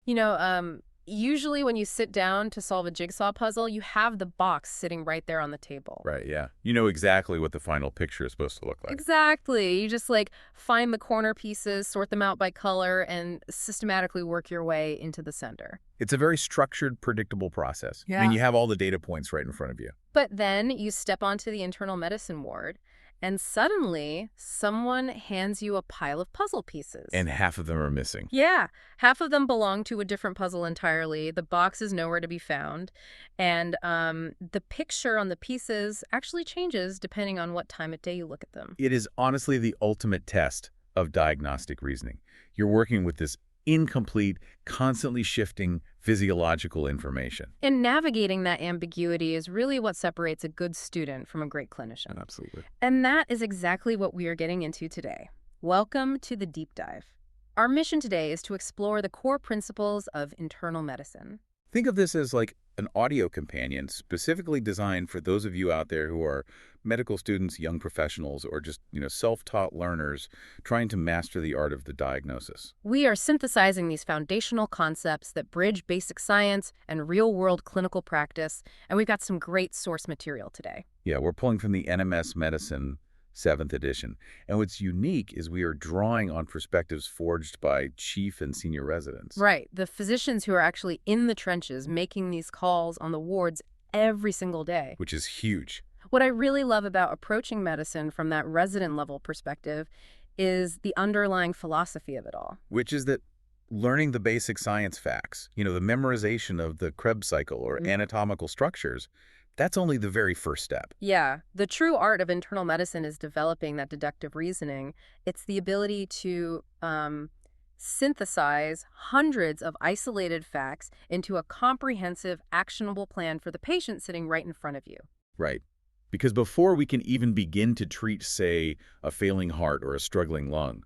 You know, usually when you sit down to solve a jigsaw puzzle, you have the box sitting right there on the table. Right, yeah. You know exactly what the final picture is supposed to look like. Exactly. You just like find the corner pieces, sort them out by color, and systematically work your way into the center. It's a very structured, predictable process. And Yeah. you have all the data points right in front of you. But then you step onto the internal medicine ward, and suddenly someone hands you a pile of puzzle pieces. And half of them are missing. Yeah, half of them belong to a different puzzle entirely. The box is nowhere to be found. And the picture on the pieces actually changes depending on what time of day you look at them. It is honestly the ultimate test of diagnostic reasoning. You're working with this incomplete, constantly shifting physiological information. And navigating that ambiguity is really what separates a good student from a great clinician. Absolutely. And that is exactly what we are getting into today. Welcome to the deep dive. Our mission today is to explore the core principles of internal medicine. Think of this as like an audio companion specifically designed for those of you out there who are medical students, young professionals, or just, self-taught learners trying to master the art of the diagnosis. We are synthesizing these foundational concepts that bridge basic science and real-world clinical practice, and we've got some great source material today. Yeah, we're pulling from the NMS Medicine 7th edition. And what's unique is we are drawing on perspectives forged by chief and senior residents. Right, the physicians who are actually in the trenches making these calls on the wards every single day. Which is huge. What I really love about approaching medicine from that resident level perspective is the underlying philosophy of it all. Which is that learning the basic science facts, the memorization of the Krebs cycle or anatomical structures, that's only the very first step. Yeah, the true art of internal medicine is developing that deductive reasoning. It's the ability to synthesize hundreds of isolated facts into a comprehensive, actionable plan for the patient sitting right in front of you. Right. Because before we can even begin to treat, say, a failing heart or a struggling lung,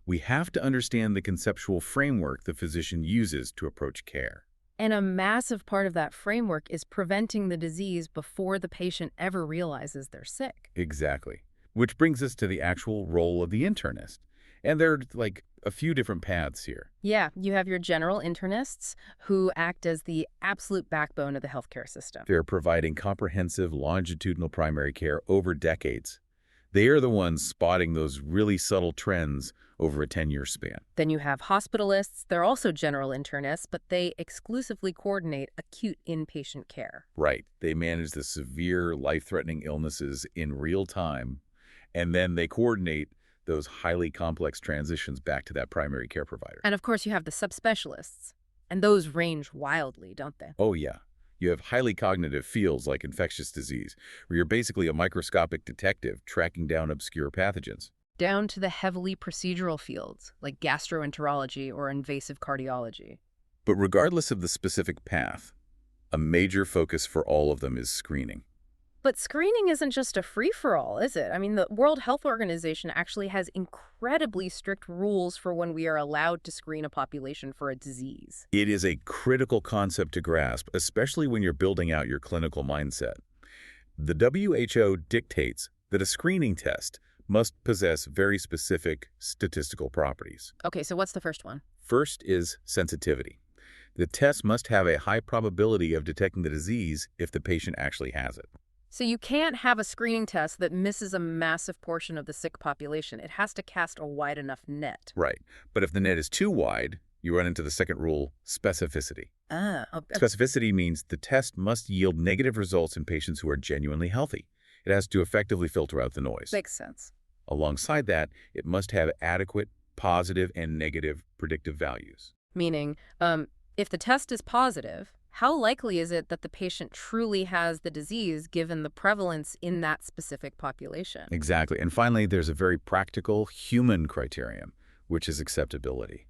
we have to understand the conceptual framework the physician uses to approach care. And a massive part of that framework is preventing the disease before the patient ever realizes they're sick. Exactly. Which brings us to the actual role of the internist. And there are like a few different paths here. Yeah, you have your general internists who act as the absolute backbone of the healthcare system. They're providing comprehensive longitudinal primary care over decades. They are the ones spotting those really subtle trends over a 10-year span. Then you have hospitalists. They're also general internists, but they exclusively coordinate acute inpatient care. Right. They manage the severe, life-threatening illnesses in real time, and then they coordinate those highly complex transitions back to that primary care provider. And of course, you have the subspecialists. And those range wildly, don't they? Oh, yeah. You have highly cognitive fields like infectious disease, where you're basically a microscopic detective tracking down obscure pathogens. Down to the heavily procedural fields like gastroenterology or invasive cardiology. But regardless of the specific path, a major focus for all of them is screening. But screening isn't just a free-for-all, is it? I mean, the World Health Organization actually has incredibly strict rules for when we are allowed to screen a population for a disease. It is a critical concept to grasp, especially when you're building out your clinical mindset. The WHO dictates that a screening test must possess very specific statistical properties. Okay, so what's the first one? First is sensitivity. The test must have a high probability of detecting the disease if the patient actually has it. So you can't have a screening test that misses a massive portion of the sick population. It has to cast a wide enough net. Right. But if the net is too wide, you run into the second rule, specificity. Specificity means the test must yield negative results in patients who are genuinely healthy. It has to effectively filter out the noise. Makes sense. Alongside that, it must have adequate positive and negative predictive values. Meaning, if the test is positive, how likely is it that the patient truly has the disease given the prevalence in that specific population? Exactly. And finally, there's a very practical human criterion, which is acceptability.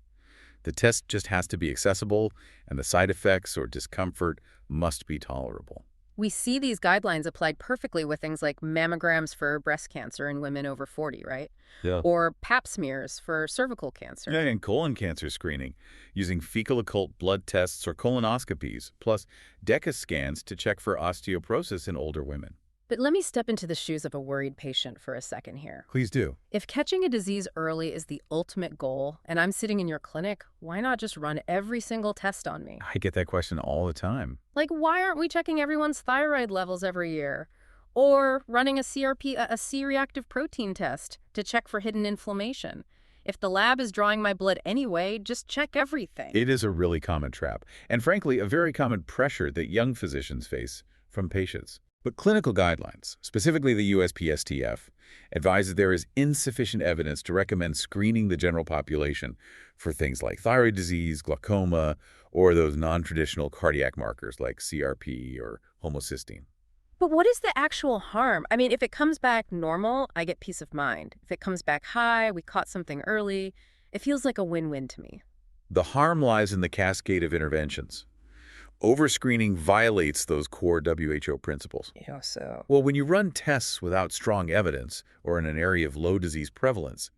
The test just has to be accessible, and the side effects or discomfort must be tolerable. We see these guidelines applied perfectly with things like mammograms for breast cancer in women over 40, right? Yeah. Or pap smears for cervical cancer. Yeah, and colon cancer screening, using fecal occult blood tests or colonoscopies, plus DECA scans to check for osteoporosis in older women. But let me step into the shoes of a worried patient for a second here. Please do. If catching a disease early is the ultimate goal, and I'm sitting in your clinic, why not just run every single test on me? I get that question all the time. Like, why aren't we checking everyone's thyroid levels every year? Or running a CRP, a C-reactive protein test to check for hidden inflammation? If the lab is drawing my blood anyway, just check everything. It is a really common trap, and frankly, a very common pressure that young physicians face from patients. But clinical guidelines, specifically the USPSTF, advise that there is insufficient evidence to recommend screening the general population for things like thyroid disease, glaucoma, or those non-traditional cardiac markers like CRP or homocysteine. But what is the actual harm? I mean, if it comes back normal, I get peace of mind. If it comes back high, we caught something early, it feels like a win-win to me. The harm lies in the cascade of interventions. Overscreening violates those core WHO principles. Yeah, so. Well, when you run tests without strong evidence or in an area of low disease prevalence,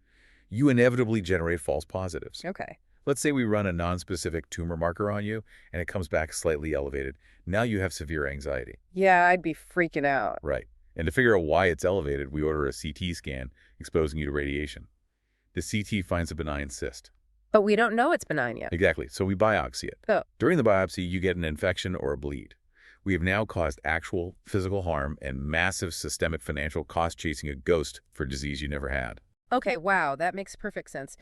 you inevitably generate false positives. Okay. Let's say we run a nonspecific tumor marker on you and it comes back slightly elevated. Now you have severe anxiety. Yeah, I'd be freaking out. Right. And to figure out why it's elevated, we order a CT scan exposing you to radiation. The CT finds a benign cyst. But we don't know it's benign yet. Exactly. So we biopsy it. Oh. During the biopsy, you get an infection or a bleed. We have now caused actual physical harm and massive systemic financial cost chasing a ghost for disease you never had. Okay, wow, that makes perfect sense.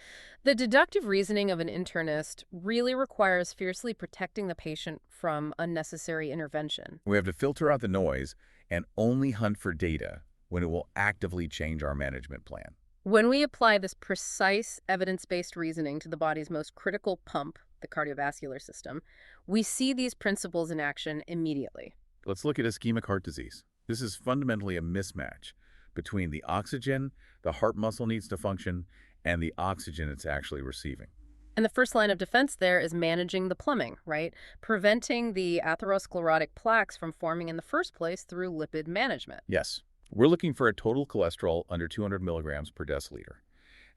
The deductive reasoning of an internist really requires fiercely protecting the patient from unnecessary intervention. We have to filter out the noise and only hunt for data when it will actively change our management plan. When we apply this precise evidence-based reasoning to the body's most critical pump, the cardiovascular system, we see these principles in action immediately. Let's look at ischemic heart disease. This is fundamentally a mismatch between the oxygen the heart muscle needs to function and the oxygen it's actually receiving. And the first line of defense there is managing the plumbing, right? Preventing the atherosclerotic plaques from forming in the first place through lipid management. Yes, we're looking for a total cholesterol under 200 milligrams per deciliter.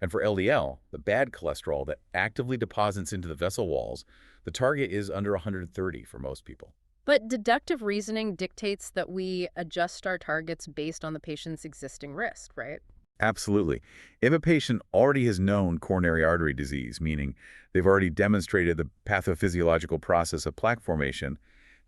And for LDL, the bad cholesterol that actively deposits into the vessel walls, the target is under 130 for most people. But deductive reasoning dictates that we adjust our targets based on the patient's existing risk, right? Absolutely. If a patient already has known coronary artery disease, meaning they've already demonstrated the pathophysiological process of plaque formation,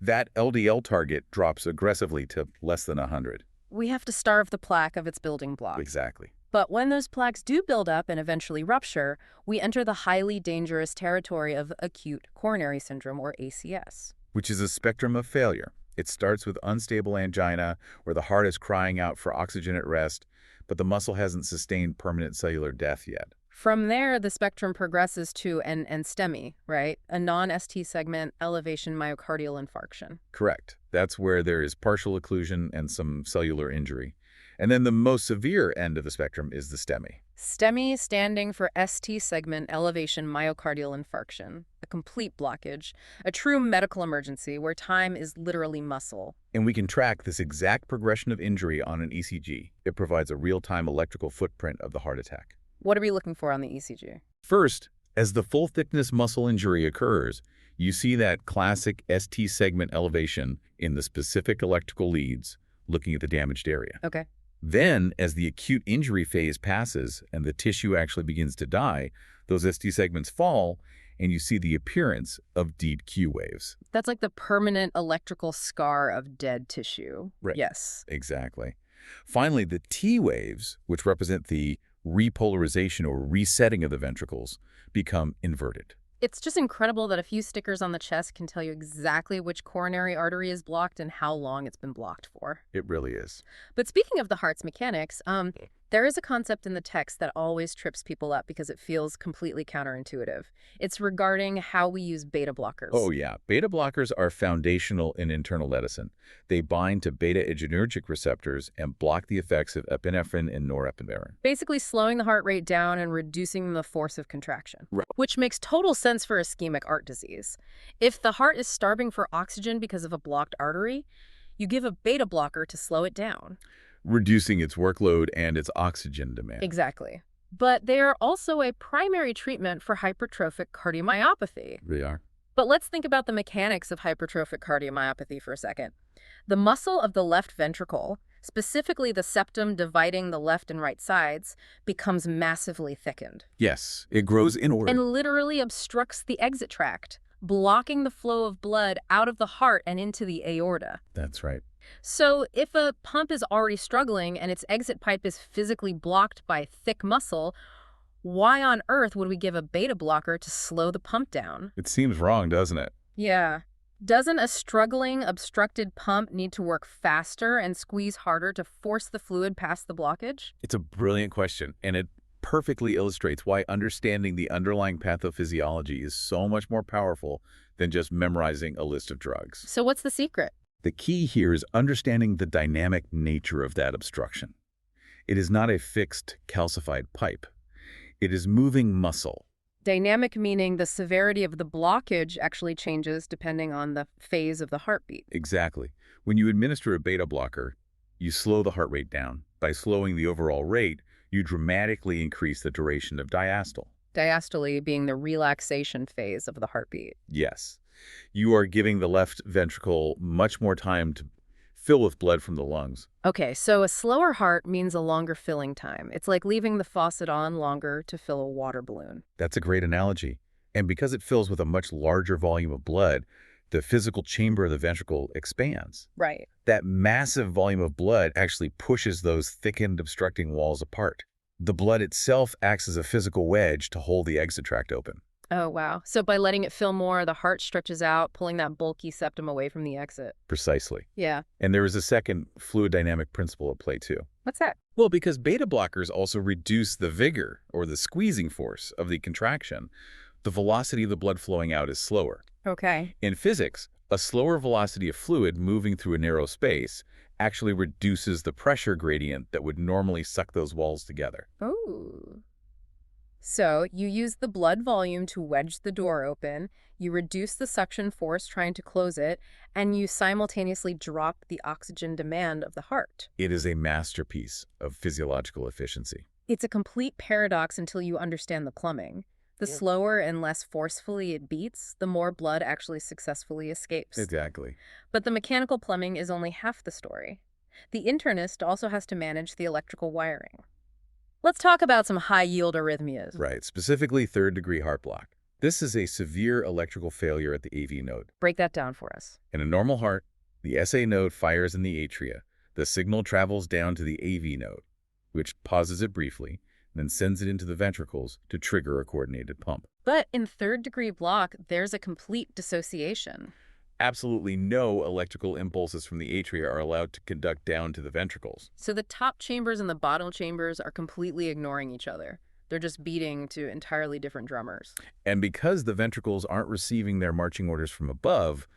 that LDL target drops aggressively to less than 100. We have to starve the plaque of its building blocks. Exactly. But when those plaques do build up and eventually rupture, we enter the highly dangerous territory of acute coronary syndrome, or ACS. Which is a spectrum of failure. It starts with unstable angina, where the heart is crying out for oxygen at rest, but the muscle hasn't sustained permanent cellular death yet. From there, the spectrum progresses to an STEMI, right? A non-ST segment elevation myocardial infarction. Correct. That's where there is partial occlusion and some cellular injury. And then the most severe end of the spectrum is the STEMI. STEMI standing for ST segment elevation myocardial infarction, a complete blockage, a true medical emergency where time is literally muscle. And we can track this exact progression of injury on an ECG. It provides a real-time electrical footprint of the heart attack. What are we looking for on the ECG? First, as the full-thickness muscle injury occurs, you see that classic ST segment elevation in the specific electrical leads looking at the damaged area. Okay. Then, as the acute injury phase passes and the tissue actually begins to die, those ST segments fall, and you see the appearance of dead Q waves. That's like the permanent electrical scar of dead tissue. Right. Yes. Exactly. Finally, the T waves, which represent the repolarization or resetting of the ventricles, become inverted. It's just incredible that a few stickers on the chest can tell you exactly which coronary artery is blocked and how long it's been blocked for. It really is. But speaking of the heart's mechanics, there is a concept in the text that always trips people up because it feels completely counterintuitive. It's regarding how we use beta blockers. Oh, yeah. Beta blockers are foundational in internal medicine. They bind to beta-adrenergic receptors and block the effects of epinephrine and norepinephrine. Basically slowing the heart rate down and reducing the force of contraction, Right. which makes total sense for ischemic heart disease. If the heart is starving for oxygen because of a blocked artery, you give a beta blocker to slow it down. Reducing its workload and its oxygen demand. Exactly. But they are also a primary treatment for hypertrophic cardiomyopathy. They are. But let's think about the mechanics of hypertrophic cardiomyopathy for a second. The muscle of the left ventricle, Specifically, the septum dividing the left and right sides becomes massively thickened Yes, it grows inward. and literally obstructs the exit tract, blocking the flow of blood out of the heart and into the aorta. That's right. So if a pump is already struggling and its exit pipe is physically blocked by thick muscle, why on earth would we give a beta blocker to slow the pump down? It seems wrong, doesn't it? Yeah. Doesn't a struggling, obstructed pump need to work faster and squeeze harder to force the fluid past the blockage? It's a brilliant question, and it perfectly illustrates why understanding the underlying pathophysiology is so much more powerful than just memorizing a list of drugs. So what's the secret? The key here is understanding the dynamic nature of that obstruction. It is not a fixed, calcified pipe. It is moving muscle. Dynamic meaning the severity of the blockage actually changes depending on the phase of the heartbeat. Exactly. When you administer a beta blocker, you slow the heart rate down. By slowing the overall rate, you dramatically increase the duration of diastole. Diastole being the relaxation phase of the heartbeat. Yes. You are giving the left ventricle much more time to fill with blood from the lungs. Okay, so a slower heart means a longer filling time. It's like leaving the faucet on longer to fill a water balloon. That's a great analogy. And because it fills with a much larger volume of blood, the physical chamber of the ventricle expands. Right. That massive volume of blood actually pushes those thickened, obstructing walls apart. The blood itself acts as a physical wedge to hold the exit tract open. Oh, wow. So by letting it fill more, the heart stretches out, pulling that bulky septum away from the exit. Precisely. Yeah. And there is a second fluid dynamic principle at play, too. What's that? Well, because beta blockers also reduce the vigor, or the squeezing force, of the contraction, the velocity of the blood flowing out is slower. Okay. In physics, a slower velocity of fluid moving through a narrow space actually reduces the pressure gradient that would normally suck those walls together. Oh. So you use the blood volume to wedge the door open, you reduce the suction force trying to close it, and you simultaneously drop the oxygen demand of the heart. It is a masterpiece of physiological efficiency. It's a complete paradox until you understand the plumbing. The slower and less forcefully it beats, the more blood actually successfully escapes. Exactly. But the mechanical plumbing is only half the story. The internist also has to manage the electrical wiring. Let's talk about some high-yield arrhythmias. Right, specifically third-degree heart block. This is a severe electrical failure at the AV node. Break that down for us. In a normal heart, the SA node fires in the atria. The signal travels down to the AV node, which pauses it briefly, and then sends it into the ventricles to trigger a coordinated pump. But in third-degree block, there's a complete dissociation. Absolutely no electrical impulses from the atria are allowed to conduct down to the ventricles. So the top chambers and the bottom chambers are completely ignoring each other. They're just beating to entirely different drummers. And because the ventricles aren't receiving their marching orders from above,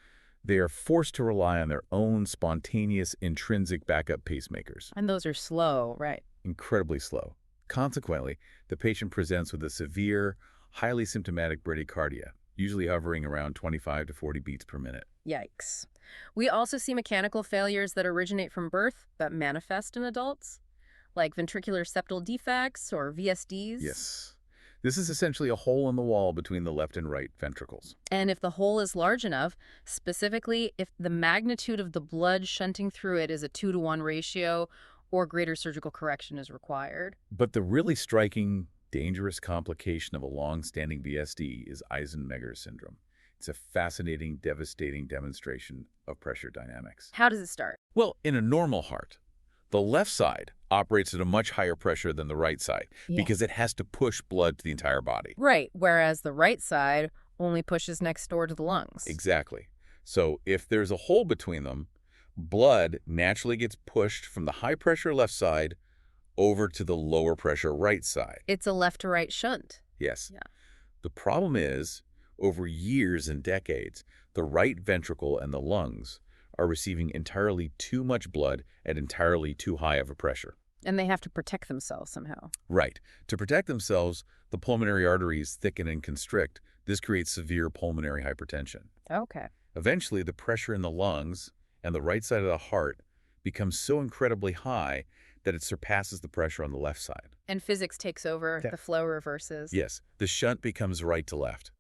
they are forced to rely on their own spontaneous intrinsic backup pacemakers. And those are slow, right? Incredibly slow. Consequently, the patient presents with a severe, highly symptomatic bradycardia, usually hovering around 25 to 40 beats per minute. Yikes. We also see mechanical failures that originate from birth but manifest in adults, like ventricular septal defects or VSDs. Yes. This is essentially a hole in the wall between the left and right ventricles. And if the hole is large enough, specifically if the magnitude of the blood shunting through it is a 2-to-1 ratio or greater surgical correction is required. But the really striking, dangerous complication of a long-standing VSD is Eisenmenger syndrome. It's a fascinating, devastating demonstration of pressure dynamics. How does it start? Well, in a normal heart, the left side operates at a much higher pressure than the right side because it has to push blood to the entire body. Right, whereas the right side only pushes next door to the lungs. Exactly. So if there's a hole between them, blood naturally gets pushed from the high-pressure left side over to the lower-pressure right side. It's a left-to-right shunt. Yes. Yeah. The problem is, over years and decades, the right ventricle and the lungs are receiving entirely too much blood at entirely too high of a pressure. And they have to protect themselves somehow. Right. To protect themselves, the pulmonary arteries thicken and constrict. This creates severe pulmonary hypertension. Okay. Eventually, the pressure in the lungs and the right side of the heart becomes so incredibly high that it surpasses the pressure on the left side. And physics takes over, the flow reverses. Yes, the shunt becomes right to left.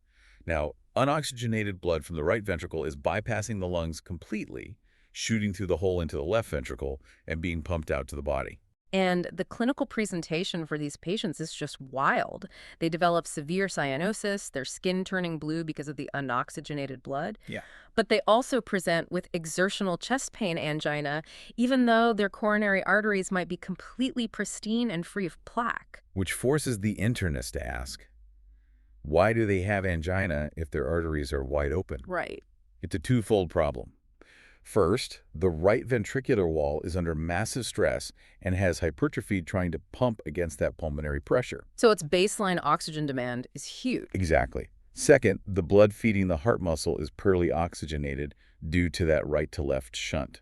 Now, unoxygenated blood from the right ventricle is bypassing the lungs completely shooting through the hole into the left ventricle and being pumped out to the body. And the clinical presentation for these patients is just wild. They develop severe cyanosis, their skin turning blue because of the unoxygenated blood. Yeah. But they also present with exertional chest pain angina, even though their coronary arteries might be completely pristine and free of plaque. Which forces the internist to ask, why do they have angina if their arteries are wide open? Right. It's a twofold problem. First, the right ventricular wall is under massive stress and has hypertrophy trying to pump against that pulmonary pressure. So its baseline oxygen demand is huge. Exactly. Second, the blood feeding the heart muscle is poorly oxygenated due to that right-to-left shunt.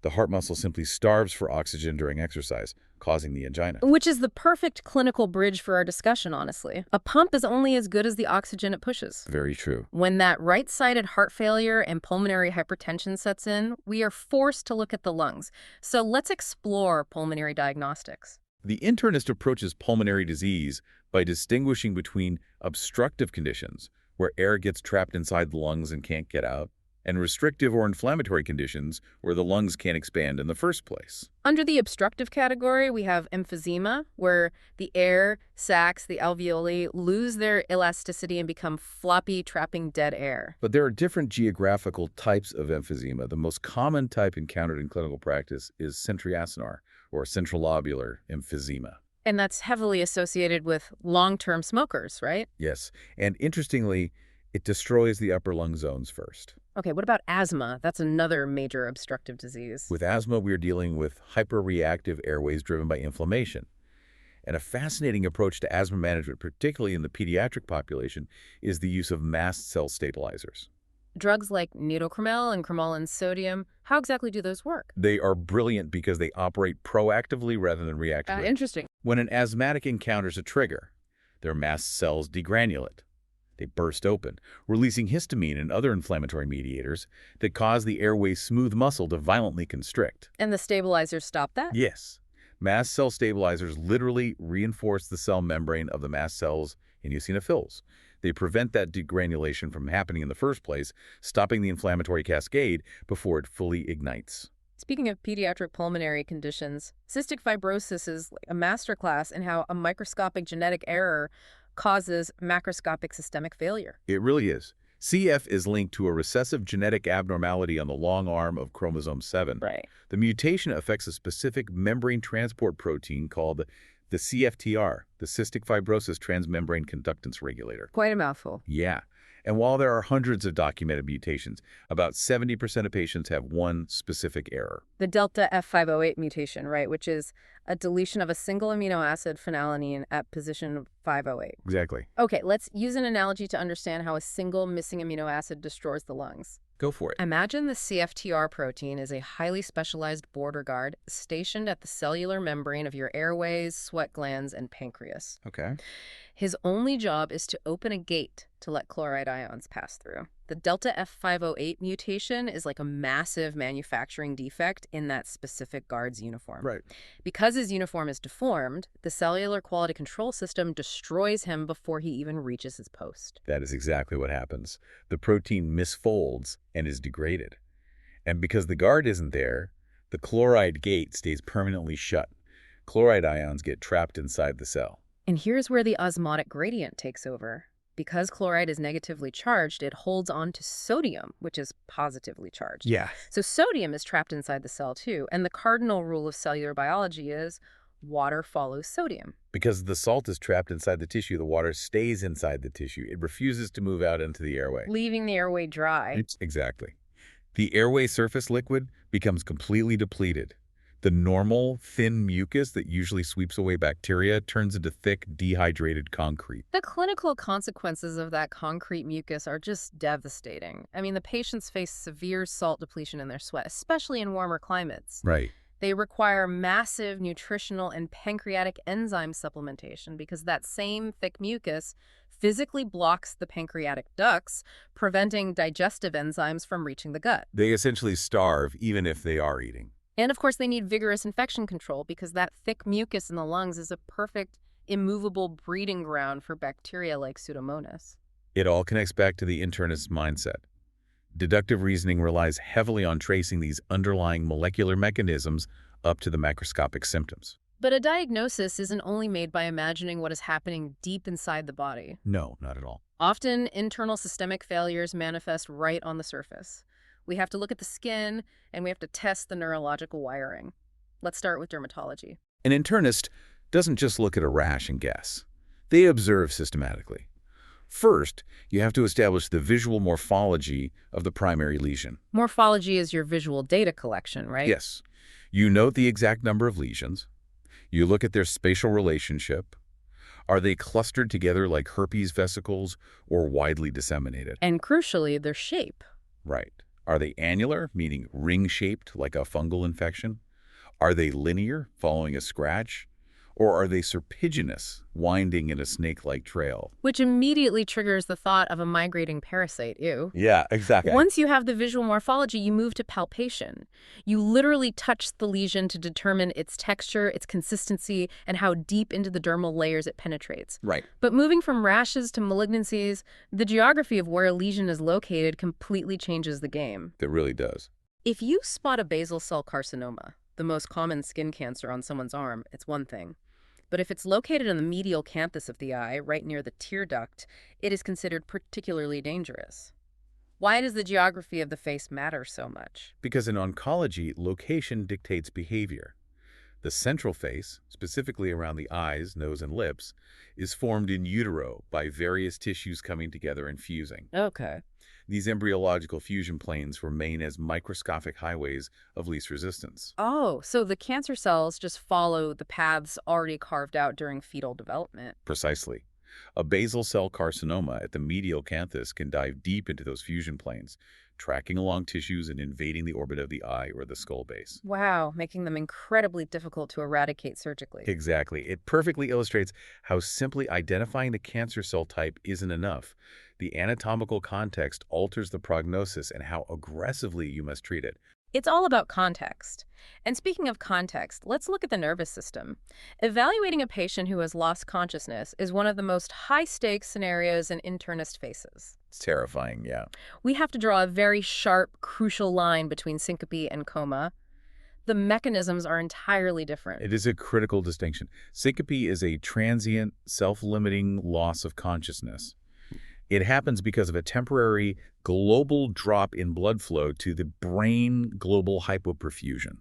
The heart muscle simply starves for oxygen during exercise, causing the angina. Which is the perfect clinical bridge for our discussion, honestly. A pump is only as good as the oxygen it pushes. Very true. When that right-sided heart failure and pulmonary hypertension sets in, we are forced to look at the lungs. So let's explore pulmonary diagnostics. The internist approaches pulmonary disease by distinguishing between obstructive conditions, where air gets trapped inside the lungs and can't get out, and restrictive or inflammatory conditions, where the lungs can't expand in the first place. Under the obstructive category, we have emphysema, where the air sacs, the alveoli, lose their elasticity and become floppy, trapping dead air. But there are different geographical types of emphysema. The most common type encountered in clinical practice is centriacinar, or central lobular emphysema. And that's heavily associated with long-term smokers, right? Yes, and interestingly, it destroys the upper lung zones first. Okay, what about asthma? That's another major obstructive disease. With asthma, we're dealing with hyperreactive airways driven by inflammation. And a fascinating approach to asthma management, particularly in the pediatric population, is the use of mast cell stabilizers. Drugs like nitocromel and cromolyn sodium, how exactly do those work? They are brilliant because they operate proactively rather than reactively. Interesting. When an asthmatic encounters a trigger, their mast cells degranulate. They burst open, releasing histamine and other inflammatory mediators that cause the airway's smooth muscle to violently constrict. And the stabilizers stop that? Yes. Mast cell stabilizers literally reinforce the cell membrane of the mast cells in eosinophils. They prevent that degranulation from happening in the first place, stopping the inflammatory cascade before it fully ignites. Speaking of pediatric pulmonary conditions, cystic fibrosis is like a masterclass in how a microscopic genetic error causes macroscopic systemic failure. It really is. CF is linked to a recessive genetic abnormality on the long arm of chromosome 7. Right. The mutation affects a specific membrane transport protein called the CFTR, the cystic fibrosis transmembrane conductance regulator. Quite a mouthful. Yeah. And while there are hundreds of documented mutations, about 70% of patients have one specific error. The delta F508 mutation, right, which is a deletion of a single amino acid phenylalanine at position 508. Exactly. Okay, let's use an analogy to understand how a single missing amino acid destroys the lungs. Go for it. Imagine the CFTR protein is a highly specialized border guard stationed at the cellular membrane of your airways, sweat glands, and pancreas. Okay. His only job is to open a gate to let chloride ions pass through. The delta F508 mutation is like a massive manufacturing defect in that specific guard's uniform. Right. Because his uniform is deformed, the cellular quality control system destroys him before he even reaches his post. That is exactly what happens. The protein misfolds and is degraded. And because the guard isn't there, the chloride gate stays permanently shut. Chloride ions get trapped inside the cell. And here's where the osmotic gradient takes over. Because chloride is negatively charged, it holds on to sodium, which is positively charged. Yeah. So sodium is trapped inside the cell too, and the cardinal rule of cellular biology is water follows sodium. Because the salt is trapped inside the tissue, the water stays inside the tissue. It refuses to move out into the airway. Leaving the airway dry. Exactly. The airway surface liquid becomes completely depleted. The normal, thin mucus that usually sweeps away bacteria turns into thick, dehydrated concrete. The clinical consequences of that concrete mucus are just devastating. I mean, the patients face severe salt depletion in their sweat, especially in warmer climates. Right. They require massive nutritional and pancreatic enzyme supplementation because that same thick mucus physically blocks the pancreatic ducts, preventing digestive enzymes from reaching the gut. They essentially starve even if they are eating. And of course, they need vigorous infection control because that thick mucus in the lungs is a perfect, immovable breeding ground for bacteria like Pseudomonas. It all connects back to the internist's mindset. Deductive reasoning relies heavily on tracing these underlying molecular mechanisms up to the macroscopic symptoms. But a diagnosis isn't only made by imagining what is happening deep inside the body. No, not at all. Often, internal systemic failures manifest right on the surface. We have to look at the skin, and we have to test the neurological wiring. Let's start with dermatology. An internist doesn't just look at a rash and guess. They observe systematically. First, you have to establish the visual morphology of the primary lesion. Morphology is your visual data collection, right? Yes. You note the exact number of lesions. You look at their spatial relationship. Are they clustered together like herpes vesicles or widely disseminated? And crucially, their shape. Right. Are they annular, meaning ring-shaped like a fungal infection? Are they linear, following a scratch? Or are they serpiginous, winding in a snake-like trail? Which immediately triggers the thought of a migrating parasite, ew. Yeah, exactly. Once you have the visual morphology, you move to palpation. You literally touch the lesion to determine its texture, its consistency, and how deep into the dermal layers it penetrates. Right. But moving from rashes to malignancies, the geography of where a lesion is located completely changes the game. That really does. If you spot a basal cell carcinoma, the most common skin cancer on someone's arm, it's one thing. But if it's located in the medial canthus of the eye, right near the tear duct, it is considered particularly dangerous. Why does the geography of the face matter so much? Because in oncology, location dictates behavior. The central face, specifically around the eyes, nose, and lips, is formed in utero by various tissues coming together and fusing. Okay. These embryological fusion planes remain as microscopic highways of least resistance. Oh, so the cancer cells just follow the paths already carved out during fetal development. Precisely. A basal cell carcinoma at the medial canthus can dive deep into those fusion planes, tracking along tissues and invading the orbit of the eye or the skull base. Wow, making them incredibly difficult to eradicate surgically. Exactly. It perfectly illustrates how simply identifying the cancer cell type isn't enough. The anatomical context alters the prognosis and how aggressively you must treat it. It's all about context. And speaking of context, let's look at the nervous system. Evaluating a patient who has lost consciousness is one of the most high-stakes scenarios an internist faces. It's terrifying, yeah. We have to draw a very sharp, crucial line between syncope and coma. The mechanisms are entirely different. It is a critical distinction. Syncope is a transient, self-limiting loss of consciousness. It happens because of a temporary global drop in blood flow to the brain global hypoperfusion.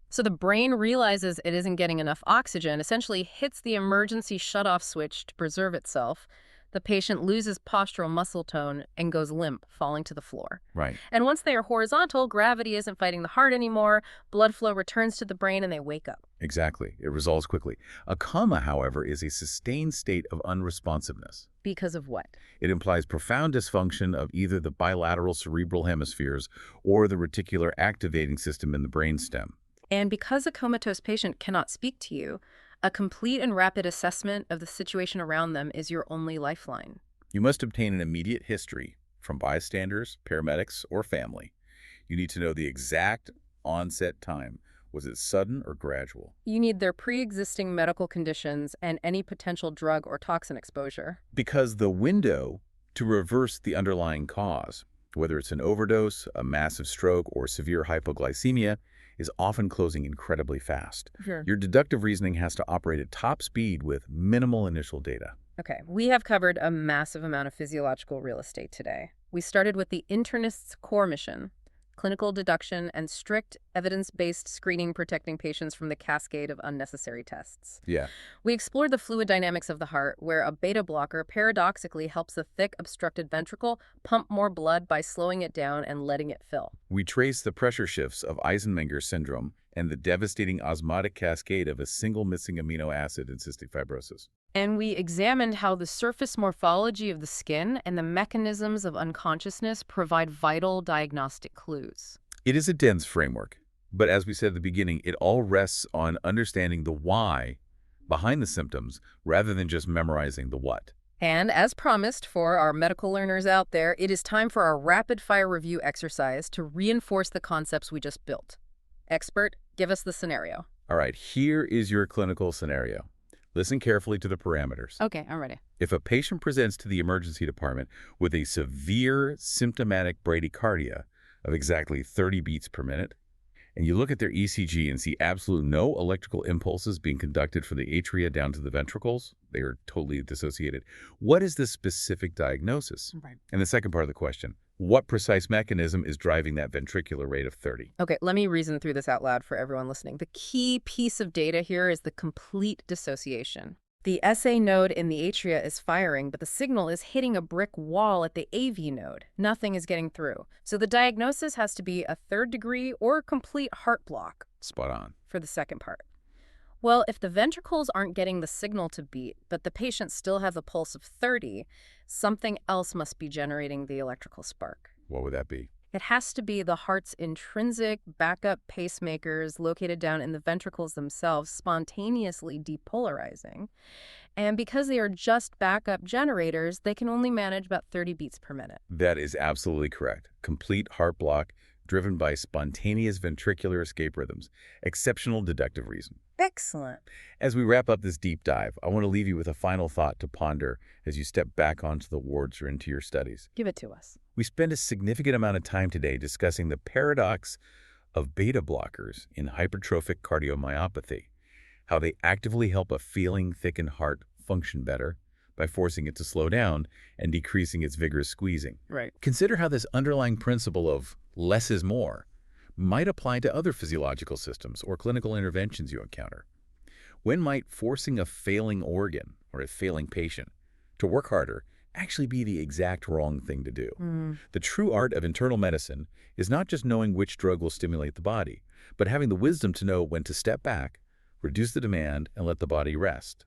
So the brain realizes it isn't getting enough oxygen, essentially hits the emergency shutoff switch to preserve itself. The patient loses postural muscle tone and goes limp, falling to the floor. Right. And once they are horizontal, gravity isn't fighting the heart anymore, blood flow returns to the brain and they wake up. Exactly. It resolves quickly. A coma, however, is a sustained state of unresponsiveness. Because of what? It implies profound dysfunction of either the bilateral cerebral hemispheres or the reticular activating system in the brainstem. And because a comatose patient cannot speak to you, a complete and rapid assessment of the situation around them is your only lifeline. You must obtain an immediate history from bystanders, paramedics, or family. You need to know the exact onset time. Was it sudden or gradual? You need their pre-existing medical conditions and any potential drug or toxin exposure. Because the window to reverse the underlying cause, whether it's an overdose, a massive stroke, or severe hypoglycemia, is often closing incredibly fast. Sure. Your deductive reasoning has to operate at top speed with minimal initial data. Okay, we have covered a massive amount of physiological real estate today. We started with the internist's core mission, clinical deduction and strict evidence-based screening protecting patients from the cascade of unnecessary tests. Yeah. We explored the fluid dynamics of the heart, where a beta blocker paradoxically helps the thick, obstructed ventricle pump more blood by slowing it down and letting it fill. We trace the pressure shifts of Eisenmenger syndrome and the devastating osmotic cascade of a single missing amino acid in cystic fibrosis. And we examined how the surface morphology of the skin and the mechanisms of unconsciousness provide vital diagnostic clues. It is a dense framework, but as we said at the beginning, it all rests on understanding the why behind the symptoms rather than just memorizing the what. And as promised for our medical learners out there, it is time for our rapid-fire review exercise to reinforce the concepts we just built. Expert, give us the scenario. All right, here is your clinical scenario. Listen carefully to the parameters. Okay, I'm ready. If a patient presents to the emergency department with a severe symptomatic bradycardia of exactly 30 beats per minute, and you look at their ECG and see absolute no electrical impulses being conducted from the atria down to the ventricles, they are totally dissociated. What is the specific diagnosis? Right. And the second part of the question, what precise mechanism is driving that ventricular rate of 30? Okay, let me reason through this out loud for everyone listening. The key piece of data here is the complete dissociation. The SA node in the atria is firing, but the signal is hitting a brick wall at the AV node. Nothing is getting through. So the diagnosis has to be a third degree or complete heart block Spot on. for the second part. Well, if the ventricles aren't getting the signal to beat, but the patient still has a pulse of 30, something else must be generating the electrical spark. What would that be? It has to be the heart's intrinsic backup pacemakers located down in the ventricles themselves spontaneously depolarizing. And because they are just backup generators, they can only manage about 30 beats per minute. That is absolutely correct. Complete heart block driven by spontaneous ventricular escape rhythms. Exceptional deductive reason. Excellent. As we wrap up this deep dive, I want to leave you with a final thought to ponder as you step back onto the wards or into your studies. Give it to us. We spent a significant amount of time today discussing the paradox of beta blockers in hypertrophic cardiomyopathy, how they actively help a failing, thickened heart function better by forcing it to slow down and decreasing its vigorous squeezing. Right. Consider how this underlying principle of less is more might apply to other physiological systems or clinical interventions you encounter. When might forcing a failing organ or a failing patient to work harder actually be the exact wrong thing to do? The true art of internal medicine is not just knowing which drug will stimulate the body, but having the wisdom to know when to step back, reduce the demand, and let the body rest.